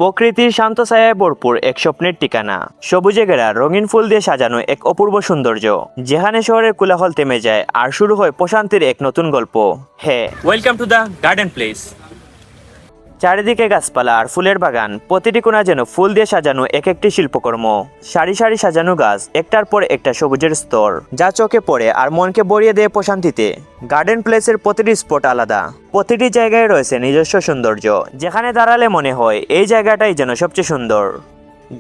প্রকৃতির শান্ত ছায়ায় ভরপুর এক স্বপ্নের ঠিকানা। সবুজে ঘেরা রঙিন ফুল দিয়ে সাজানো এক অপূর্ব সৌন্দর্য, যেখানে শহরের কোলাহল থেমে যায় আর শুরু হয় প্রশান্তির এক নতুন গল্প। হ্যাঁ, welcome to the garden place. চারিদিকে গাছপালা আর ফুলের বাগান, প্রতিটি কোণা যেন ফুল দিয়ে সাজানো এক একটি শিল্পকর্ম। সারি সারি সাজানো গাছ, একটার পর একটা সবুজের স্তর, যা চোখে পড়ে আর মনকে ভরিয়ে দেয় প্রশান্তিতে। গার্ডেন প্লেসের প্রতিটি স্পট আলাদা, প্রতিটি জায়গায় রয়েছে নিজস্ব সৌন্দর্য, যেখানে দাঁড়ালে মনে হয় এই জায়গাটাই যেন সবচেয়ে সুন্দর।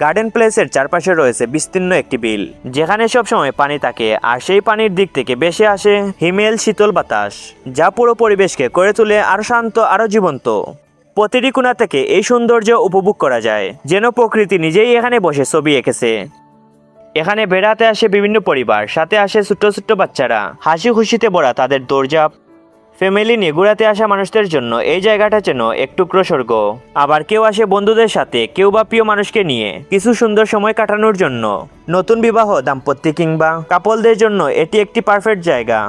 গার্ডেন প্লেসের চারপাশে রয়েছে বিস্তীর্ণ একটি বিল, যেখানে সবসময় পানি থাকে আর সেই পানির দিক থেকে ভেসে আসে হিমেল শীতল বাতাস, যা পুরো পরিবেশকে করে তোলে আরো শান্ত আরো জীবন্ত। প্রতিটি কোণা থেকে এই সৌন্দর্য উপভোগ করা যায়, যেন প্রকৃতি নিজেই এখানে বসে ছবি এঁকেছে। এখানে বেড়াতে আসে বিভিন্ন পরিবার, সাথে আসে ছোট্ট ছোট্ট বাচ্চারা, হাসি খুশিতে ভরা তাদের দৌড়ঝাঁপ। ফ্যামিলি নিয়ে ঘুরাতে আসা মানুষদের জন্য এই জায়গাটা যেন এক টুকরো স্বর্গ। আবার কেউ আসে বন্ধুদের সাথে, কেউ বা প্রিয় মানুষকে নিয়ে কিছু সুন্দর সময় কাটানোর জন্য। নতুন বিবাহ, দাম্পত্য কিংবা কাপলদের জন্য এটি একটি পারফেক্ট জায়গা,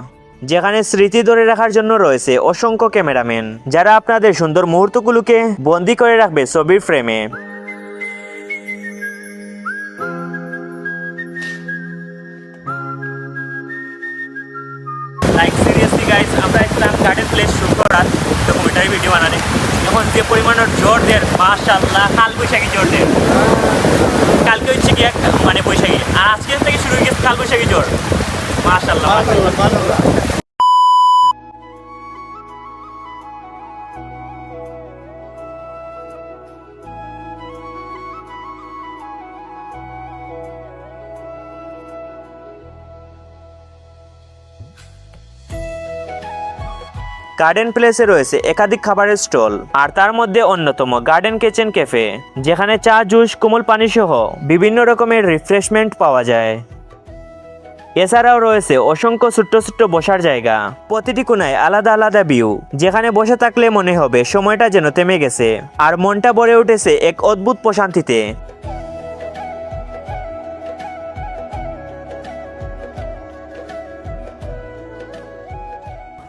যেখানে স্মৃতি ধরে রাখার জন্য রয়েছে অসংখ্য ক্যামেরাম্যান, যারা আপনাদের সুন্দর মুহূর্তগুলোকে বন্দি করে রাখবে ছবির ফ্রেমে। লাইক সিরিয়াসলি গাইস, আমরা একদম গার্ডেন প্লেস শুরু করার ডকুমেন্টারি ভিডিও বানালে এখন যে পরিমাণের জোর দেয়, মাশাআল্লাহ, কাল বৈশাখী জোর দেয়। কালকে হচ্ছে কি মানে বৈশাখী, আর আজকে থেকে শুরু হয়ে গেছে কাল বৈশাখী জোর। মাশাআল্লাহ। গার্ডেন প্লেসে রয়েছে একাধিক খাবারের স্টল, আর তার মধ্যে অন্যতম গার্ডেন কিচেন ক্যাফে, যেখানে চা, জুস, কোমল পানি সহ বিভিন্ন রকমের রিফ্রেশমেন্ট পাওয়া যায়। এছাড়াও রয়েছে অসংখ্য ছোট্ট ছোট্ট বসার জায়গা, প্রতিটি কোণায় আলাদা আলাদা ভিউ, যেখানে বসে থাকলে মনে হবে সময়টা যেন থেমে গেছে আর মনটা ভরে উঠেছে এক অদ্ভুত প্রশান্তিতে।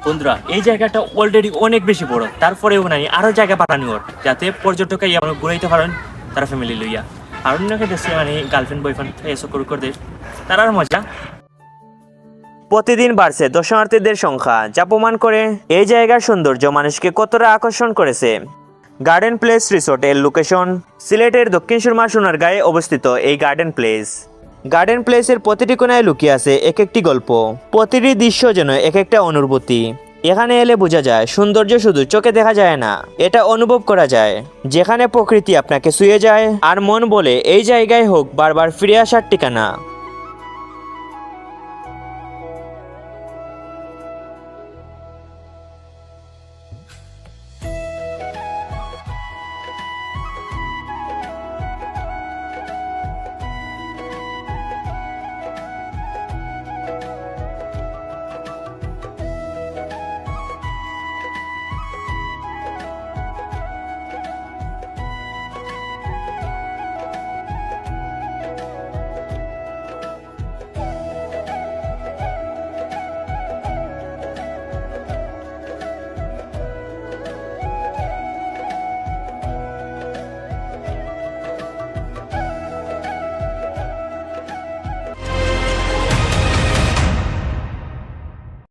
বন্ধুরা, এই জায়গাটা অলরেডি অনেক বেশি বড়, তারপরেও নাই আরো জায়গা বানানি ওর, যাতে পর্যটকরা ঘুরাইতে পারেন তারা ফ্যামিলি লইয়া। আর অন্যকে দেশে মানে গার্লফ্রেন্ড বয়ফ্রেন্ড এসব করে তার আর মজা। প্রতিদিন বাড়ছে দর্শনার্থীদের সংখ্যা, যা প্রমাণ করে এই জায়গার সৌন্দর্য মানুষকে কতটা আকর্ষণ করেছে। গার্ডেন প্লেস রিসোর্ট এর লোকেশন সিলেটের দক্ষিণ সুরমা সোনারগাঁয়ে অবস্থিত এই গার্ডেন প্লেস। গার্ডেন প্লেসের প্রতিটি কোণায় লুকিয়ে আছে এক একটি গল্প, প্রতিটি দৃশ্য যেন এক একটা অনুভূতি। এখানে এলে বোঝা যায় সৌন্দর্য শুধু চোখে দেখা যায় না, এটা অনুভব করা যায়, যেখানে প্রকৃতি আপনাকে ছুঁয়ে যায় আর মন বলে এই জায়গায় হোক বারবার ফিরে আসার ঠিকানা।